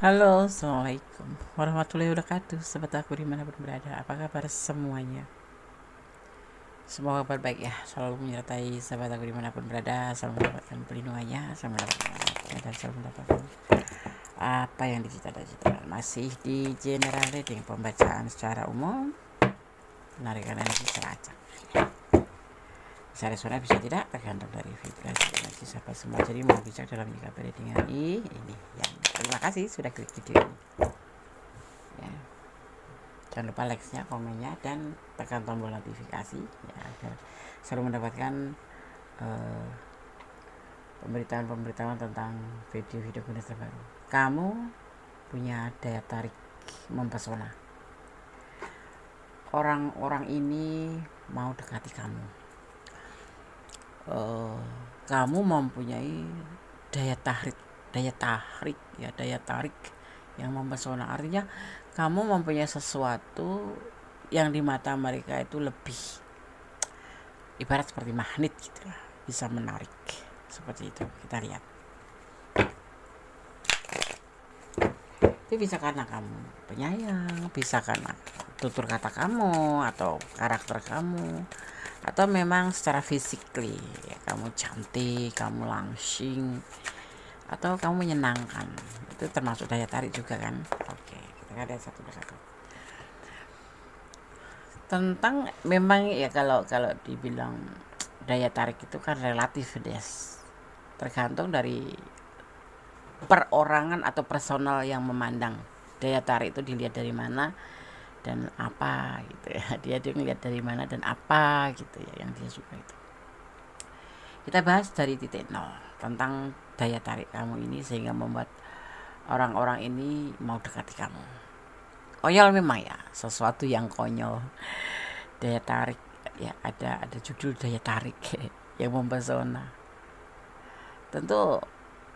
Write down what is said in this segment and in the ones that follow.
Halo, Assalamualaikum warahmatullahi wabarakatuh. Sobat aku dimanapun berada, apa kabar semuanya? Semoga kabar baik ya, selalu menyertai sahabat aku dimanapun berada. Selalu mendapatkan pelindungannya, selalu mendapatkan rahmatnya, dan selalu mendapatkan apa yang dicita-citakan. Masih di general reading, pembacaan secara umum, penarikan energi secara acak. Bisa resona, bisa tidak, tergantung dari vibrasi energi sahabat semua. Jadi mau bijak dalam menyikapi reading ini yang terima kasih sudah klik video ini ya. Jangan lupa like-nya, komennya, dan tekan tombol notifikasi ya, agar selalu mendapatkan pemberitahuan-pemberitahuan tentang video-video Gunes terbaru. Kamu punya daya tarik mempesona. Orang-orang ini mau dekati kamu. Kamu mempunyai daya tarik yang mempesona. Artinya kamu mempunyai sesuatu yang di mata mereka itu lebih ibarat seperti magnet gitu lah, bisa menarik seperti itu. Kita lihat, itu bisa karena kamu penyayang, bisa karena tutur kata kamu atau karakter kamu, atau memang secara physically ya, kamu cantik, kamu langsing, atau kamu menyenangkan. Itu termasuk daya tarik juga kan. Oke, kita lihat satu persatu. Tentang memang ya, kalau dibilang daya tarik itu kan relatif des, tergantung dari perorangan atau personal yang memandang. Daya tarik itu dilihat dari mana dan apa gitu ya. Dia ngelihat dari mana dan apa gitu ya yang dia suka itu. Kita bahas dari titik nol tentang daya tarik kamu ini sehingga membuat orang-orang ini mau dekati kamu. Konyol memang ya, sesuatu yang konyol. Daya tarik ya, ada judul daya tarik yang mempesona. Tentu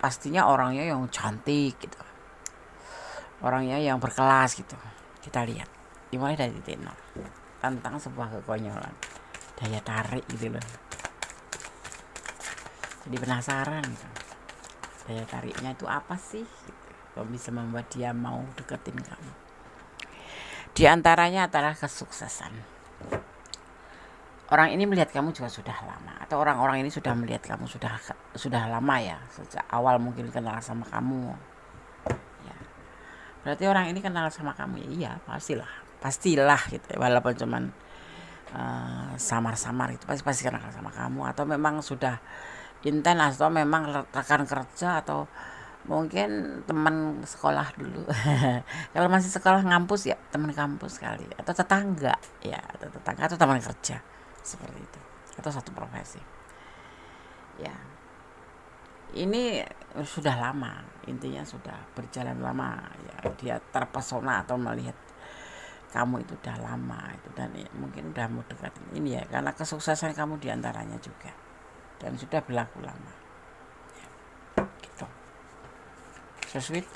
pastinya orangnya yang cantik gitu, orangnya yang berkelas gitu. Kita lihat dimulai dari titik nol tentang sebuah kekonyolan, daya tarik gitu loh. Jadi penasaran gitu, daya tariknya itu apa sih gitu, kok bisa membuat dia mau deketin kamu. Di antaranya adalah kesuksesan. Orang ini melihat kamu juga sudah lama, atau orang-orang ini sudah melihat kamu sudah lama ya, sejak awal mungkin kenal sama kamu ya. Berarti orang ini kenal sama kamu ya, iya pastilah gitu ya, walaupun cuman samar-samar itu pasti kenal sama kamu, atau memang sudah intens, atau memang rekan kerja, atau mungkin teman sekolah dulu. Kalau masih sekolah ngampus ya teman kampus kali, atau tetangga ya, atau teman kerja seperti itu, atau satu profesi ya. Ini sudah lama, intinya sudah berjalan lama ya, dia terpesona atau melihat kamu itu udah lama itu, dan mungkin udah mau dekat ini ya, karena kesuksesan kamu diantaranya juga, dan sudah berlaku lama ya, gitu. So sweet.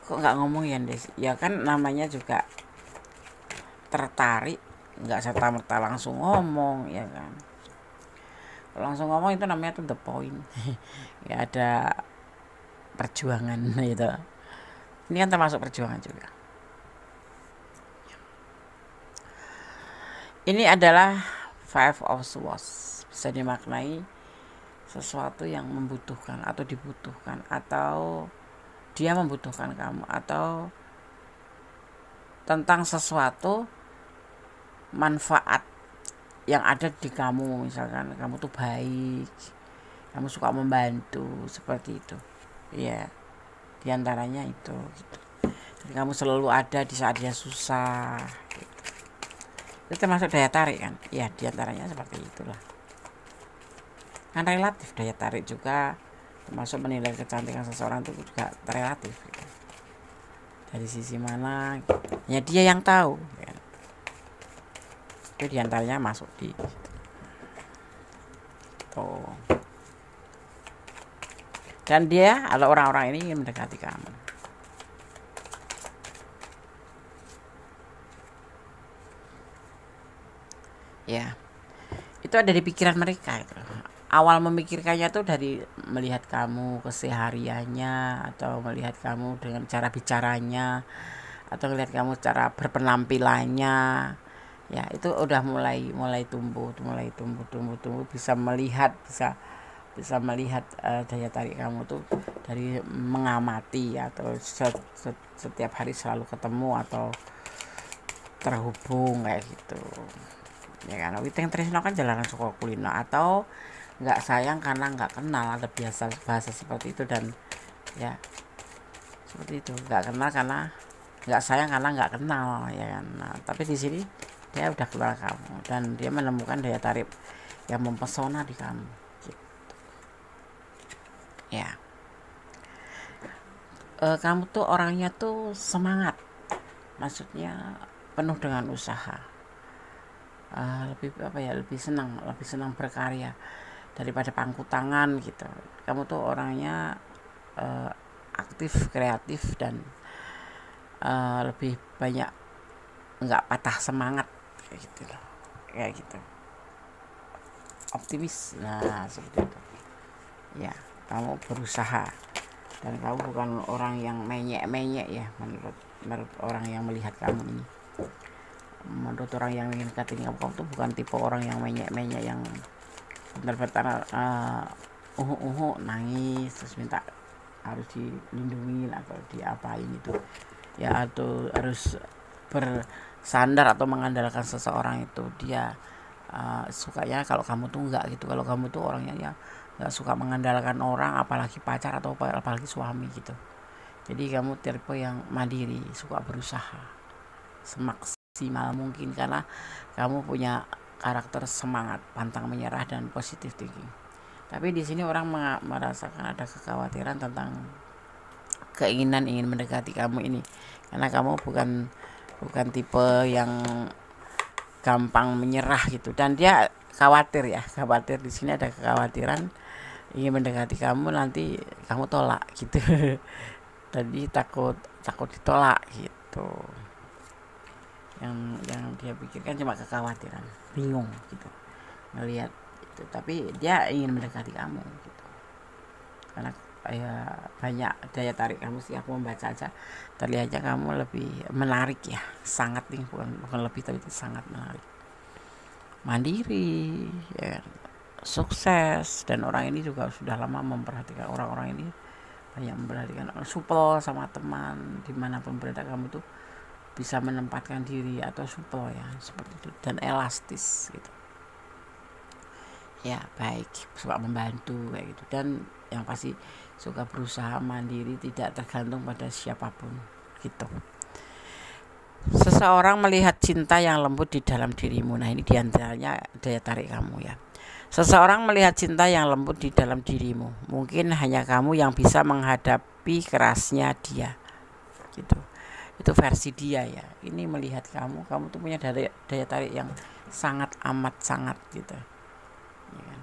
Kok nggak ngomong ya Des? Ya kan namanya juga tertarik, nggak serta-merta langsung ngomong ya kan. Kalau langsung ngomong itu namanya tuh the point. Ya ada perjuangan gitu. Ini kan termasuk perjuangan juga. Ini adalah Five of Swords, bisa dimaknai sesuatu yang membutuhkan atau dibutuhkan, atau dia membutuhkan kamu, atau tentang sesuatu manfaat yang ada di kamu. Misalkan kamu tuh baik, kamu suka membantu, seperti itu ya, diantaranya itu gitu. Jadi kamu selalu ada di saat dia susah gitu. Itu termasuk daya tarik kan ya, diantaranya seperti itulah. Kan relatif, daya tarik juga termasuk menilai kecantikan seseorang itu juga relatif gitu. Dari sisi mana ya dia yang tahu ya. Itu diantaranya masuk di tuh. Dan dia, kalau orang-orang ini ingin mendekati kamu ya, itu ada di pikiran mereka gitu. awal memikirkannya tuh dari melihat kamu kesehariannya, atau melihat kamu dengan cara bicaranya, atau melihat kamu cara berpenampilannya. Ya, itu udah mulai tumbuh, bisa melihat, bisa melihat daya tarik kamu tuh dari mengamati, atau setiap hari selalu ketemu atau terhubung kayak gitu. Ya kan, Witing Tresno kan jalanan suka kulino, atau nggak sayang karena nggak kenal, ada biasa bahasa seperti itu. Dan ya seperti itu, nggak kenal karena nggak sayang karena nggak kenal, ya kan. Nah, tapi di sini dia udah kenal kamu dan dia menemukan daya tarik yang mempesona di kamu gitu. Ya, kamu tuh orangnya tuh semangat, maksudnya penuh dengan usaha. Lebih senang berkarya daripada pangku tangan gitu. Kamu tuh orangnya aktif, kreatif, dan lebih banyak nggak patah semangat kayak gitu loh, kayak gitu, optimis. Nah, seperti itu ya. Kamu berusaha, dan kamu bukan orang yang menyek ya, menurut orang yang melihat kamu ini. Menurut orang yang ingin deketin kamu tuh bukan tipe orang yang menyek yang bentar-bentar nangis terus minta harus dilindungi atau diapain itu ya, atau harus bersandar atau mengandalkan seseorang itu. Dia sukanya kalau kamu tuh enggak gitu. Kalau kamu tuh orangnya ya nggak suka mengandalkan orang, apalagi pacar atau apalagi suami gitu. Jadi kamu tipe yang mandiri, suka berusaha semaksimal mungkin karena kamu punya karakter semangat, pantang menyerah, dan positive thinking. Tapi di sini orang merasakan ada kekhawatiran tentang keinginan ingin mendekati kamu ini, karena kamu bukan tipe yang gampang menyerah gitu. Dan dia khawatir di sini ada kekhawatiran ingin mendekati kamu, nanti kamu tolak gitu. Tadi takut ditolak gitu. Yang dia pikirkan cuma kekhawatiran, bingung gitu ngelihat itu. Tapi dia ingin mendekati kamu gitu, karena ya banyak daya tarik kamu sih. Aku membaca aja terlihatnya kamu lebih menarik ya, sangat nih, bukan lebih, tapi sangat menarik, mandiri ya, sukses. Dan orang ini juga sudah lama memperhatikan, orang-orang ini banyak memperhatikan, supel sama teman dimanapun berada. Kamu tuh bisa menempatkan diri atau supel ya, seperti itu, dan elastis gitu ya, baik, suka membantu kayak gitu. Dan yang pasti suka berusaha mandiri, tidak tergantung pada siapapun gitu. Seseorang melihat cinta yang lembut di dalam dirimu. Nah, ini diantaranya daya tarik kamu ya. Seseorang melihat cinta yang lembut di dalam dirimu. Mungkin hanya kamu yang bisa menghadapi kerasnya dia gitu. Itu versi dia ya. Ini melihat kamu tuh punya daya tarik yang sangat amat sangat gitu ya kan?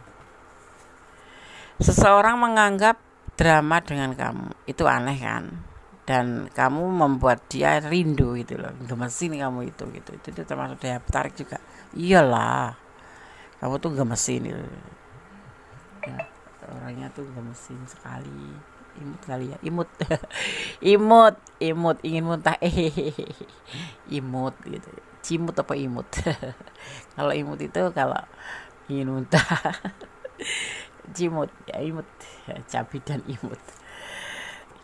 Seseorang menganggap drama dengan kamu, itu aneh kan, dan kamu membuat dia rindu gitu loh, gemesin kamu itu gitu. Itu termasuk daya tarik juga. Iyalah, kamu tuh gemesin gitu ya, orangnya tuh gemesin sekali. Imut kali ya, imut. imut ingin muntah, imut gitu. Cimut apa imut? Kalau imut itu kalau ingin muntah. Cimut ya, imut ya, cabi dan imut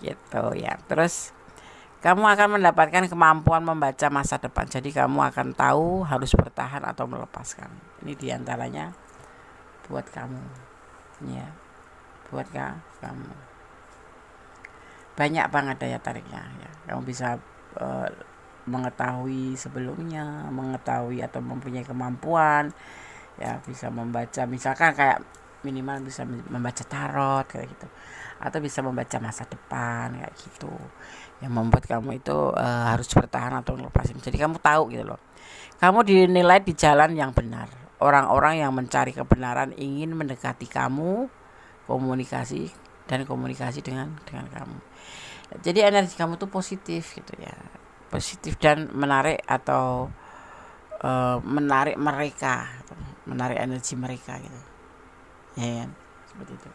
gitu ya. Terus kamu akan mendapatkan kemampuan membaca masa depan, jadi kamu akan tahu harus bertahan atau melepaskan. Ini diantaranya buat kamu ya, buat kamu banyak banget daya tariknya ya. Kamu bisa mengetahui sebelumnya, mengetahui atau mempunyai kemampuan ya, bisa membaca, misalkan kayak minimal bisa membaca tarot kayak gitu, atau bisa membaca masa depan kayak gitu, yang membuat kamu itu harus bertahan atau melepasin. Jadi kamu tahu gitu loh, kamu dinilai di jalan yang benar. Orang-orang yang mencari kebenaran ingin mendekati kamu, komunikasi dengan kamu. Jadi energi kamu tuh positif gitu ya, positif dan menarik, atau menarik mereka, menarik energi mereka gitu ya kan? seperti itu.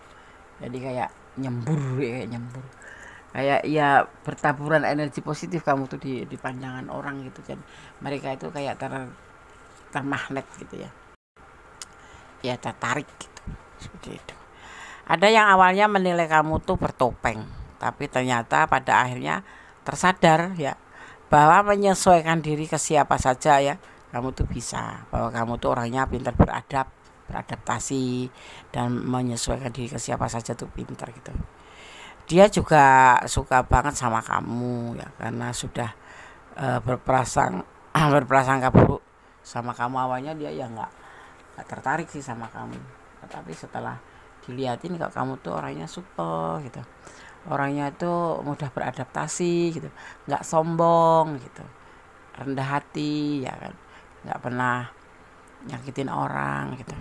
Jadi kayak nyembur, kayak ya bertaburan energi positif kamu tuh di pandangan orang gitu. Jadi mereka itu kayak termagnet gitu ya tertarik gitu, seperti itu. Ada yang awalnya menilai kamu tuh bertopeng, tapi ternyata pada akhirnya tersadar ya bahwa menyesuaikan diri ke siapa saja ya kamu tuh bisa, bahwa kamu tuh orangnya pintar beradaptasi dan menyesuaikan diri ke siapa saja tuh pintar gitu. Dia juga suka banget sama kamu ya karena sudah berprasangka buruk sama kamu. Awalnya dia ya nggak tertarik sih sama kamu, tapi setelah dilihatin kok kamu tuh orangnya super gitu, orangnya itu mudah beradaptasi gitu, nggak sombong gitu, rendah hati ya kan, nggak pernah nyakitin orang gitu,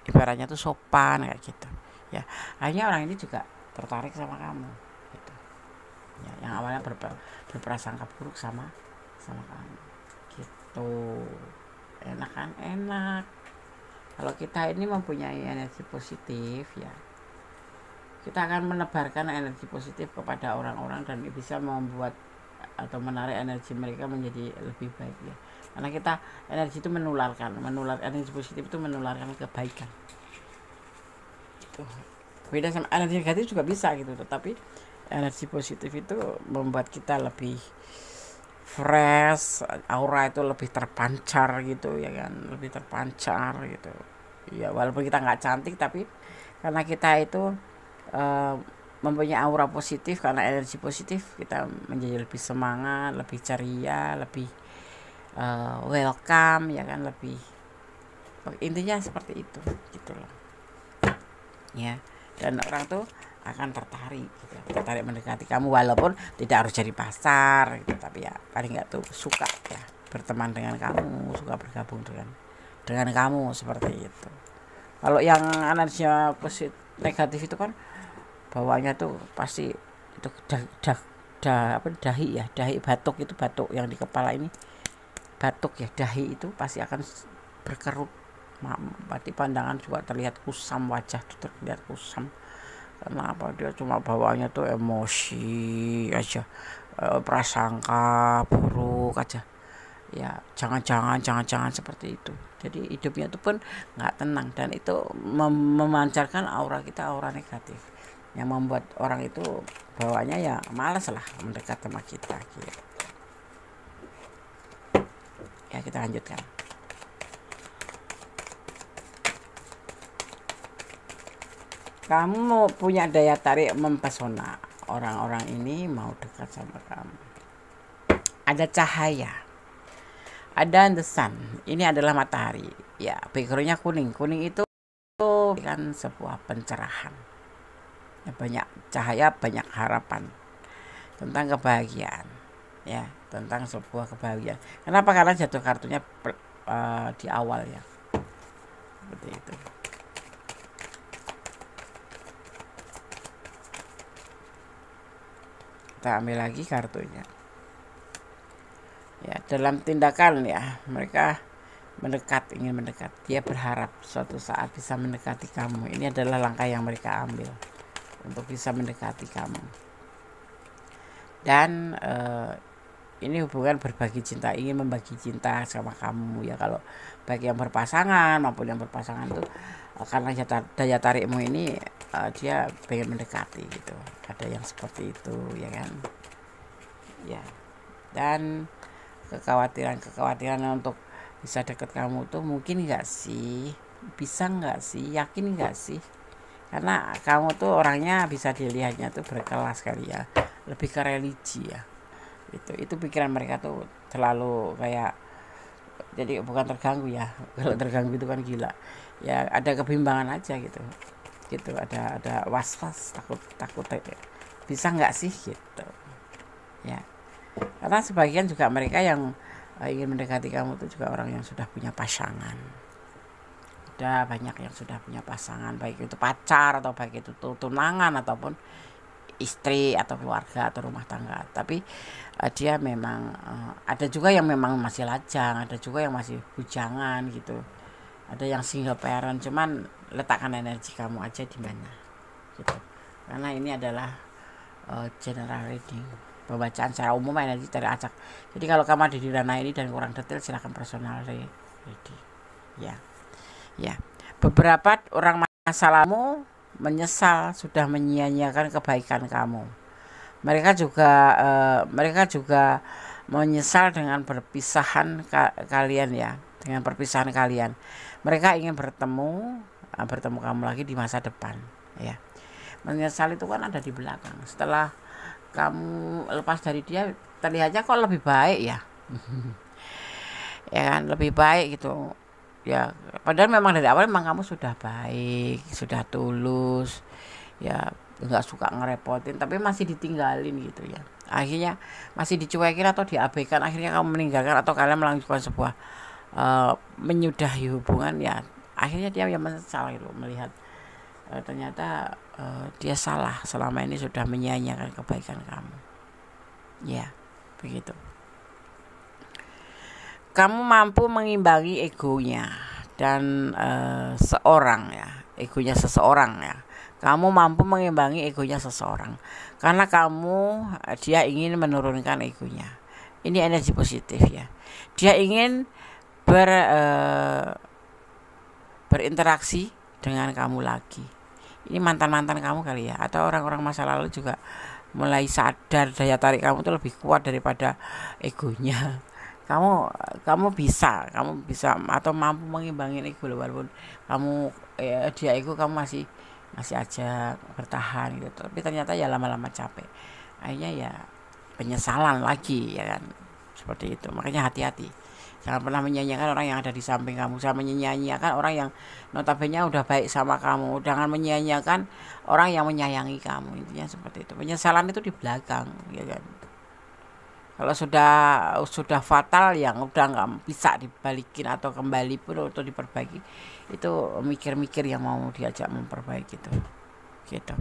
ibaratnya tuh sopan kayak gitu ya. Akhirnya orang ini juga tertarik sama kamu gitu ya, yang awalnya berprasangka buruk sama kamu gitu. Enak kan? Enak kalau kita ini mempunyai energi positif ya, kita akan menebarkan energi positif kepada orang-orang dan bisa membuat atau menarik energi mereka menjadi lebih baik ya. Karena kita energi itu energi positif itu menularkan kebaikan. Itu beda sama energi negatif juga bisa gitu, tetapi energi positif itu membuat kita lebih fresh, aura itu lebih terpancar gitu ya kan, lebih terpancar gitu ya. Walaupun kita nggak cantik, tapi karena kita itu uh, mempunyai aura positif, karena energi positif kita menjadi lebih semangat, lebih ceria, lebih welcome ya kan, lebih intinya seperti itu gitu loh ya. Dan orang tuh akan tertarik mendekati kamu, walaupun tidak harus jadi pacar gitu, tapi ya paling nggak tuh suka ya berteman dengan kamu, suka bergabung dengan kamu seperti itu. Kalau yang energi positif negatif itu kan bawahnya tuh pasti itu dahi batuk, itu batuk yang di kepala ini, batuk ya, dahi itu pasti akan berkerut. Berarti pandangan juga terlihat kusam, wajah tuh terlihat kusam. Kenapa? Dia cuma bawaannya tuh emosi aja, prasangka buruk aja ya. Jangan seperti itu. Jadi hidupnya itu pun nggak tenang, dan itu memancarkan aura kita, aura negatif yang membuat orang itu bawaannya ya malas lah mendekat sama kita gitu. Ya kita lanjutkan. Kamu punya daya tarik mempesona, orang-orang ini mau dekat sama kamu. Ada cahaya, ada the sun, ini adalah matahari ya, backgroundnya kuning itu kan sebuah pencerahan ya, banyak cahaya, banyak harapan tentang kebahagiaan ya, tentang sebuah kebahagiaan. Kenapa? Karena jatuh kartunya di awal ya, seperti itu. Kita ambil lagi kartunya ya. Dalam tindakan ya, mereka ingin mendekat, dia berharap suatu saat bisa mendekati kamu. Ini adalah langkah yang mereka ambil untuk bisa mendekati kamu. Dan ini hubungan berbagi cinta, ingin membagi cinta sama kamu ya. Kalau baik yang berpasangan maupun yang berpasangan itu karena daya tarikmu ini dia pengen mendekati gitu. Ada yang seperti itu ya kan ya. Dan kekhawatiran untuk bisa deket kamu tuh mungkin nggak sih, bisa nggak sih, yakin nggak sih? Karena kamu tuh orangnya bisa dilihatnya tuh berkelas kali ya, lebih ke religi ya. Itu pikiran mereka tuh terlalu kayak, jadi bukan terganggu ya. Kalau terganggu itu kan gila ya, ada kebimbangan aja gitu, ada was-was, takut bisa nggak sih gitu ya. Karena sebagian juga mereka yang ingin mendekati kamu itu juga orang yang sudah punya pasangan. Ada banyak yang sudah punya pasangan, baik itu pacar atau baik itu tunangan ataupun istri atau keluarga atau rumah tangga. Tapi dia memang ada juga yang memang masih lajang, ada juga yang masih bujangan gitu. ada yang single parent, cuman letakkan energi kamu aja di mana gitu, karena ini adalah general reading, pembacaan secara umum energi dari acak. Jadi kalau kamu ada di ranah ini dan kurang detail, silahkan personal reading ya. Beberapa orang masa lalu menyesal sudah menyia-nyiakan kebaikan kamu. Mereka juga menyesal dengan perpisahan kalian ya, dengan perpisahan kalian. Mereka ingin bertemu kamu lagi di masa depan ya. Menyesal itu kan ada di belakang. Setelah kamu lepas dari dia, terlihatnya kok lebih baik ya. Ya kan, lebih baik gitu. Ya, padahal memang dari awal memang kamu sudah baik, sudah tulus. Ya, nggak suka ngerepotin, tapi masih ditinggalin gitu ya. Akhirnya masih dicuekin atau diabaikan, akhirnya kamu meninggalkan atau kalian melanjutkan sebuah menyudahi hubungan ya. Akhirnya dia yang menyesal gitu, melihat ternyata dia salah selama ini sudah menyia-nyiakan kebaikan kamu ya, begitu. Kamu mampu mengimbangi egonya dan egonya seseorang ya. Kamu mampu mengimbangi egonya seseorang karena dia ingin menurunkan egonya. Ini energi positif ya. Dia ingin berinteraksi dengan kamu lagi. Ini mantan-mantan kamu kali ya, atau orang-orang masa lalu juga mulai sadar daya tarik kamu itu lebih kuat daripada egonya. Kamu bisa atau mampu mengimbangi ego, walaupun dia ego, kamu masih aja bertahan gitu. Tapi ternyata ya lama-lama capek, akhirnya ya penyesalan lagi ya kan, seperti itu. Makanya hati-hati, jangan pernah menyanyiakan orang yang ada di samping kamu. Jangan menyanyiakan orang yang notabene udah baik sama kamu. Jangan menyanyiakan orang yang menyayangi kamu. Intinya seperti itu. Penyesalan itu di belakang ya kan. Kalau sudah fatal, yang udah nggak bisa dibalikin atau kembali pun atau diperbaiki, itu mikir-mikir yang mau diajak memperbaiki itu gitu.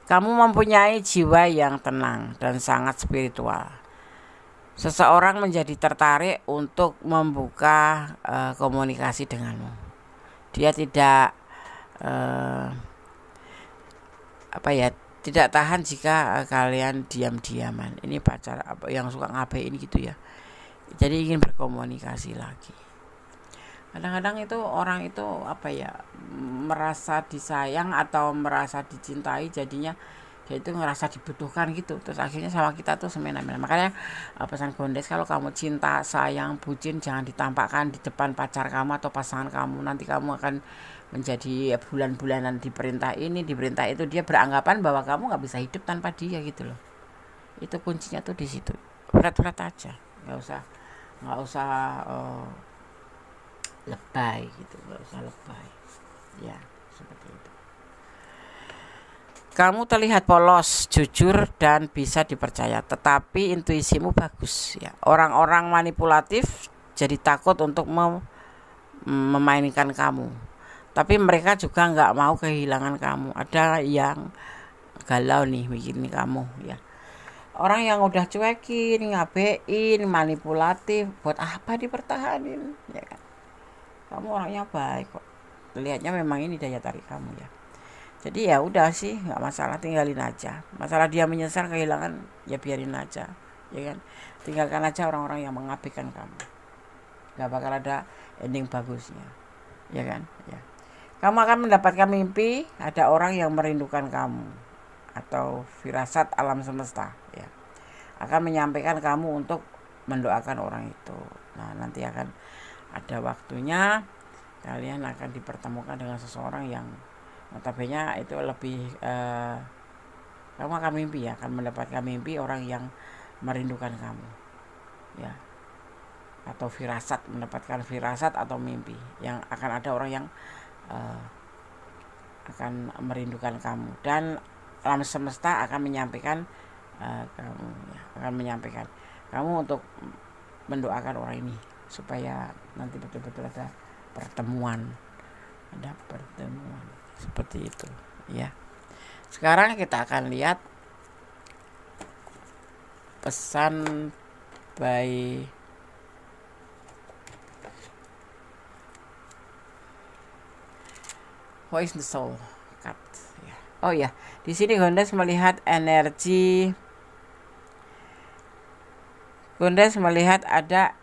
Kamu mempunyai jiwa yang tenang dan sangat spiritual. Seseorang menjadi tertarik untuk membuka komunikasi denganmu. Dia tidak tidak tahan jika kalian diam-diaman. Ini pacar yang suka ngapain gitu ya. Jadi ingin berkomunikasi lagi. Kadang-kadang itu orang itu merasa disayang atau merasa dicintai, jadinya dia itu ngerasa dibutuhkan gitu. Terus akhirnya sama kita tuh semena-mena. Makanya pesan Gondes, kalau kamu cinta, sayang, bucin, jangan ditampakkan di depan pacar kamu atau pasangan kamu. Nanti kamu akan menjadi bulan-bulanan diperintah ini, diperintah itu. Dia beranggapan bahwa kamu nggak bisa hidup tanpa dia gitu loh. Itu kuncinya tuh di situ. Berat-berat aja, nggak usah lebay gitu, nggak usah lebay ya, seperti itu. Kamu terlihat polos, jujur, dan bisa dipercaya, tetapi intuisimu bagus ya. Orang-orang manipulatif jadi takut untuk memainkan kamu, tapi mereka juga nggak mau kehilangan kamu. Ada yang galau nih mikirin kamu ya. Orang yang udah cuekin, ngabein, manipulatif, buat apa dipertahanin ya kan? Kamu orangnya baik kok, lihatnya memang ini daya tarik kamu ya. Jadi ya udah sih, nggak masalah, tinggalin aja. Masalah dia menyesal kehilangan, ya biarin aja ya kan. Tinggalkan aja orang-orang yang mengabaikan kamu, nggak bakal ada ending bagusnya ya kan ya. Kamu akan mendapatkan mimpi ada orang yang merindukan kamu, atau firasat alam semesta ya, akan menyampaikan kamu untuk mendoakan orang itu. Nah, nanti akan ada waktunya kalian akan dipertemukan dengan seseorang yang notabene itu lebih kamu akan mendapatkan mimpi orang yang merindukan kamu ya, atau mendapatkan firasat atau mimpi yang akan ada orang yang akan merindukan kamu, dan alam semesta akan menyampaikan kamu untuk mendoakan orang ini supaya nanti betul-betul ada pertemuan seperti itu ya. Sekarang kita akan lihat pesan by What is the soul card? Ya. Oh ya, di sini Gondes melihat energi. Gondes melihat ada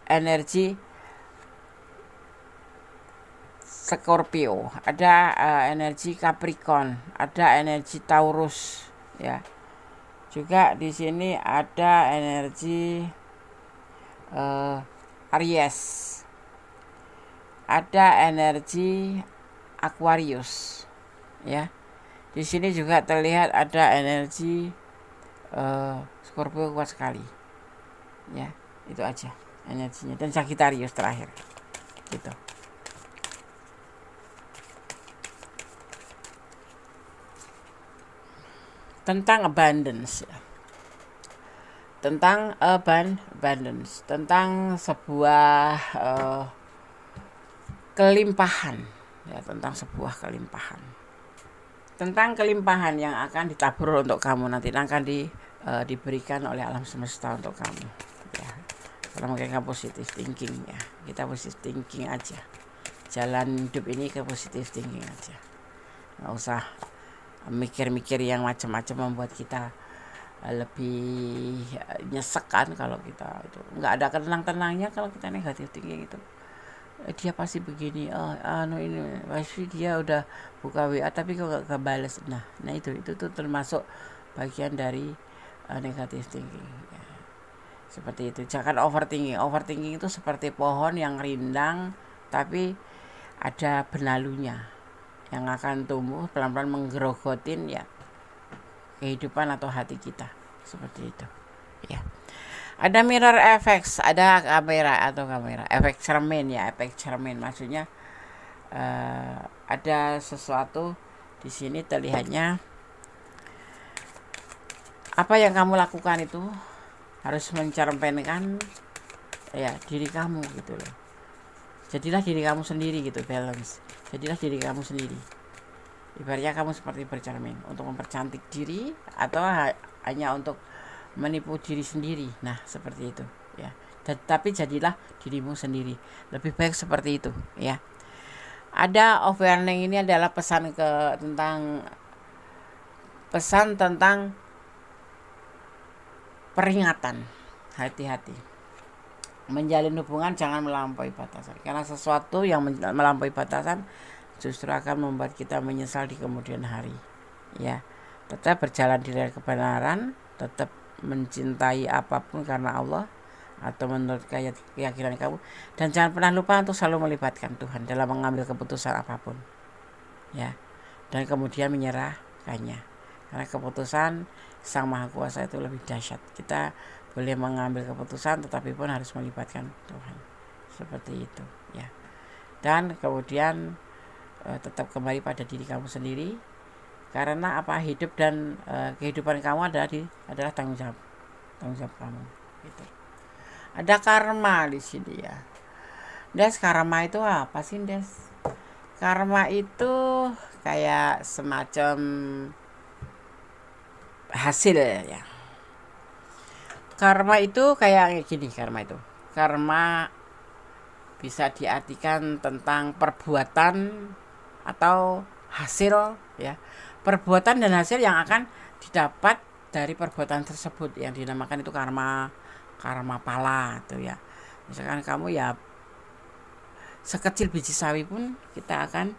energi Scorpio, ada energi Capricorn, ada energi Taurus, ya. Juga di sini ada energi Aries, ada energi Aquarius, ya. Di sini juga terlihat ada energi Scorpio kuat sekali, ya. Itu aja energinya, dan Sagittarius terakhir, gitu. Tentang abundance, ya. Tentang abundance, tentang sebuah kelimpahan, ya, tentang sebuah kelimpahan, tentang kelimpahan yang akan ditabur untuk kamu nanti, akan diberikan oleh alam semesta untuk kamu, ya. Kalau mungkin kamu positive thinking, ya, kita positive thinking aja, jalan hidup ini ke positive thinking aja, nggak usah mikir-mikir yang macam-macam membuat kita lebih nyesek kan. Kalau kita itu nggak ada tenang-tenangnya kalau kita negatif thinking itu, dia pasti begini, ini pasti dia udah buka WA tapi kok gak balas. Nah itu tuh termasuk bagian dari negatif thinking, ya. Seperti itu. Jangan overthinking itu seperti pohon yang rindang tapi ada benalunya yang akan tumbuh pelan-pelan menggerogotin, ya, kehidupan atau hati kita, seperti itu, ya. Ada mirror effects, ada kamera efek cermin, ya, efek cermin maksudnya ada sesuatu di sini terlihatnya apa yang kamu lakukan itu harus mencerminkan, ya, diri kamu gitu loh. Jadilah diri kamu sendiri gitu, balance. Jadilah diri kamu sendiri. Ibaratnya kamu seperti bercermin untuk mempercantik diri atau hanya untuk menipu diri sendiri. Nah, seperti itu, ya. Tapi jadilah dirimu sendiri. Lebih baik seperti itu, ya. Ada warning, ini adalah pesan tentang peringatan. Hati-hati. Menjalin hubungan jangan melampaui batasan, karena sesuatu yang melampaui batasan justru akan membuat kita menyesal di kemudian hari, ya. Tetap berjalan di jalan kebenaran, tetap mencintai apapun karena Allah atau menurut keyakinan kamu, dan jangan pernah lupa untuk selalu melibatkan Tuhan dalam mengambil keputusan apapun, ya, dan kemudian menyerahkannya, karena keputusan Sang Maha Kuasa itu lebih dahsyat. Kita boleh mengambil keputusan tetapi pun harus melibatkan Tuhan, seperti itu, ya. Dan kemudian tetap kembali pada diri kamu sendiri, karena apa, hidup dan kehidupan kamu adalah tanggung jawab kamu, gitu. Ada karma di sini, ya. Des, karma itu apa sih, Des? Karma itu kayak semacam hasil, ya. Karma itu kayak gini, karma bisa diartikan tentang perbuatan atau hasil, ya. Perbuatan dan hasil yang akan didapat dari perbuatan tersebut yang dinamakan itu karma pala tuh, ya. Misalkan kamu, ya, sekecil biji sawi pun kita akan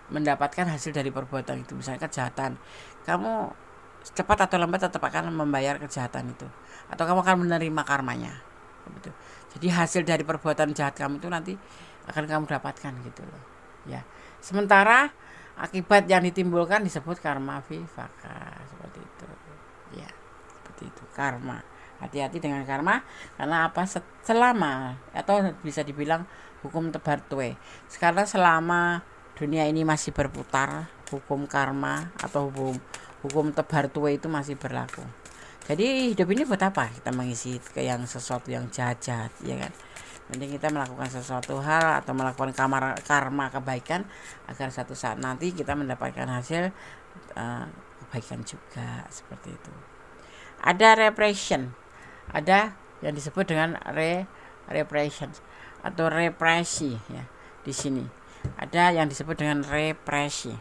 mendapatkan hasil dari perbuatan itu. Misalnya kejahatan, kamu cepat atau lambat tetap akan membayar kejahatan itu, atau kamu akan menerima karmanya, gitu. Jadi hasil dari perbuatan jahat kamu itu nanti akan kamu dapatkan, gitu loh, ya. Sementara akibat yang ditimbulkan disebut karma vivaka, seperti itu, ya. Seperti itu karma. Hati-hati dengan karma, karena apa? Selama, atau bisa dibilang hukum tebar tuwe, karena selama dunia ini masih berputar, hukum karma atau hukum tebar tuwe itu masih berlaku. Jadi hidup ini buat apa? Kita mengisi ke yang sesuatu yang jahat-jahat, ya kan? Mending kita melakukan sesuatu hal atau melakukan karma kebaikan agar satu saat nanti kita mendapatkan hasil kebaikan juga, seperti itu. Ada repression, ada yang disebut dengan repression atau represi, ya. Di sini ada yang disebut dengan represi.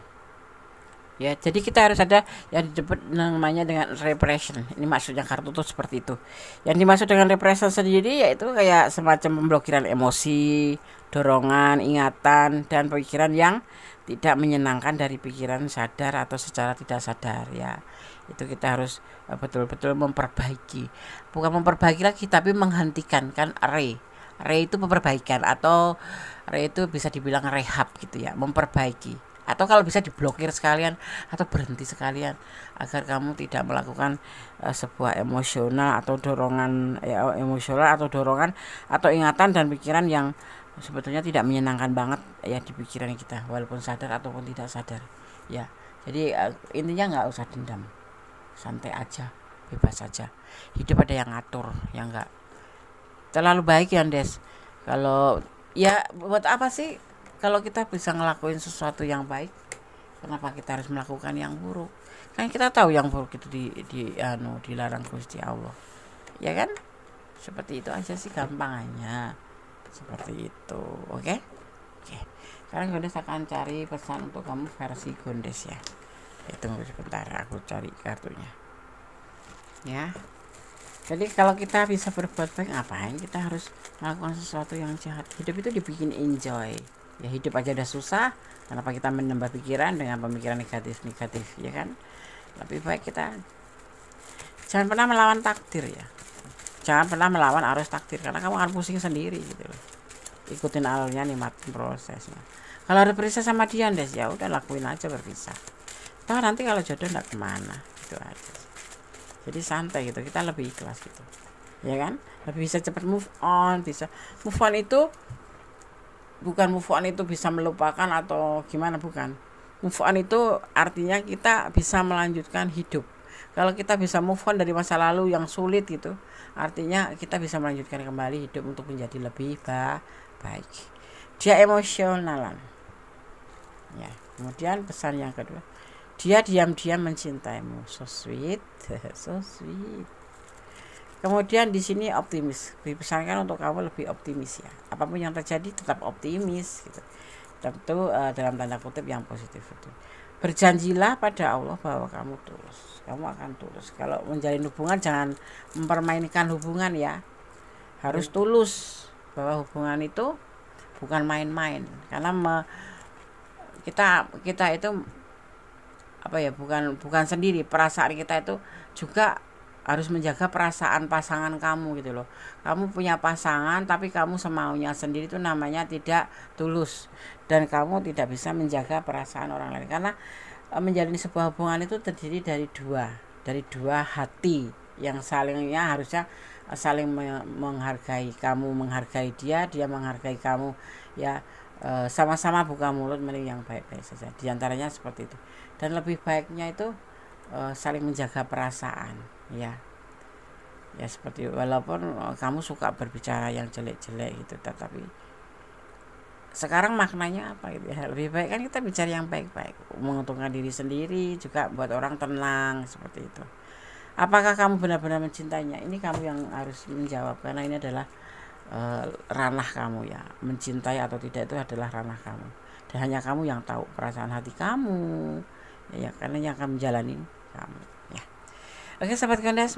Ya, jadi kita harus ada yang disebut namanya dengan repression. Ini maksudnya kartu tuh seperti itu. Yang dimaksud dengan repression sendiri yaitu kayak semacam pemblokiran emosi, dorongan, ingatan, dan pikiran yang tidak menyenangkan dari pikiran sadar atau secara tidak sadar ya. Itu kita harus betul-betul memperbaiki. Bukan memperbaiki lagi tapi menghentikan, kan itu perbaikan, atau itu bisa dibilang rehab gitu ya, memperbaiki. Atau kalau bisa diblokir sekalian atau berhenti sekalian agar kamu tidak melakukan sebuah emosional atau dorongan emosional atau dorongan atau ingatan dan pikiran yang sebetulnya tidak menyenangkan banget ya di pikiran kita, walaupun sadar ataupun tidak sadar ya. Jadi intinya nggak usah dendam, santai aja, bebas saja, hidup ada yang ngatur ya, nggak terlalu baik ya Des. Kalau ya buat apa sih kalau kita bisa ngelakuin sesuatu yang baik, kenapa kita harus melakukan yang buruk? Kan kita tahu yang buruk itu dilarang Gusti Allah. Ya kan? Seperti itu aja sih gampangnya. Seperti itu. Oke? Oke. Sekarang Gondes akan cari pesan untuk kamu versi Gondes ya. Tunggu sebentar, aku cari kartunya. Ya. Jadi kalau kita bisa berbuat baik, ngapain kita harus melakukan sesuatu yang jahat? Hidup itu dibikin enjoy. Ya, hidup aja udah susah, kenapa kita menambah pikiran dengan pemikiran negatif ya kan? Lebih baik kita jangan pernah melawan takdir ya, jangan pernah melawan arus takdir, karena kamu akan pusing sendiri gitu loh. Ikutin alurnya, nikmatin prosesnya. Kalau ada berpisah sama dia Des, ya udah lakuin aja berpisah, toh nanti kalau jodoh nggak kemana, itu aja. Jadi santai gitu, kita lebih ikhlas gitu ya kan, lebih bisa cepat move on. Bisa move on itu bukan move on itu bisa melupakan atau gimana, bukan. Move on itu artinya kita bisa melanjutkan hidup. Kalau kita bisa move on dari masa lalu yang sulit gitu, artinya kita bisa melanjutkan kembali hidup untuk menjadi lebih baik. Dia emosionalan ya. Kemudian pesan yang kedua, dia diam-diam mencintaimu. So sweet so sweet. Kemudian di sini optimis, dipesankan untuk kamu lebih optimis ya. Apapun yang terjadi tetap optimis gitu. Tentu dalam tanda kutip yang positif itu. Berjanjilah pada Allah bahwa kamu tulus. Kamu akan tulus. Kalau menjalin hubungan jangan mempermainkan hubungan ya. Harus tulus bahwa hubungan itu bukan main-main. Karena kita itu apa ya, bukan sendiri, perasaan kita itu juga harus menjaga perasaan pasangan kamu gitu loh. Kamu punya pasangan tapi kamu semaunya sendiri, itu namanya tidak tulus, dan kamu tidak bisa menjaga perasaan orang lain. Karena menjalin sebuah hubungan itu terdiri dari dua hati yang salingnya harusnya saling menghargai. Kamu menghargai dia menghargai kamu ya. Sama-sama buka mulut mending yang baik-baik saja, diantaranya seperti itu. Dan lebih baiknya itu saling menjaga perasaan ya seperti, walaupun kamu suka berbicara yang jelek-jelek gitu, tetapi sekarang maknanya apa gitu ya, lebih baik kan kita bicara yang baik-baik, menguntungkan diri sendiri juga buat orang tenang, seperti itu. Apakah kamu benar-benar mencintainya? Ini kamu yang harus menjawab, karena ini adalah ranah kamu ya. Mencintai atau tidak itu adalah ranah kamu, dan hanya kamu yang tahu perasaan hati kamu ya, karena yang akan menjalani kamu ya. Oke sahabat Gondes,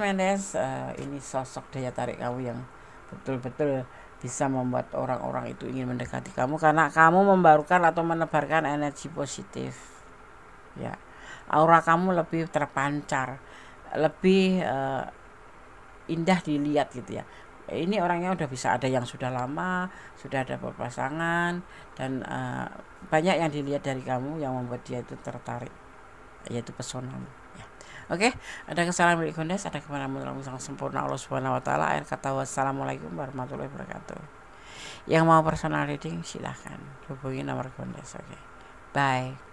ini sosok daya tarik kamu yang betul-betul bisa membuat orang-orang itu ingin mendekati kamu, karena kamu membarukan atau menebarkan energi positif ya. Aura kamu lebih terpancar, lebih indah dilihat gitu ya. Ini orangnya udah bisa, ada yang sudah lama, sudah ada berpasangan, dan banyak yang dilihat dari kamu yang membuat dia itu tertarik, yaitu pesonamu ya. Oke, ada kesalahan milik Gondes, ada kemana-mana yang sempurna Allah Subhanahu wa taala. Akhir kata, wassalamualaikum warahmatullahi wabarakatuh. Yang mau personal reading silahkan hubungi nomor Gondes. Oke. Bye.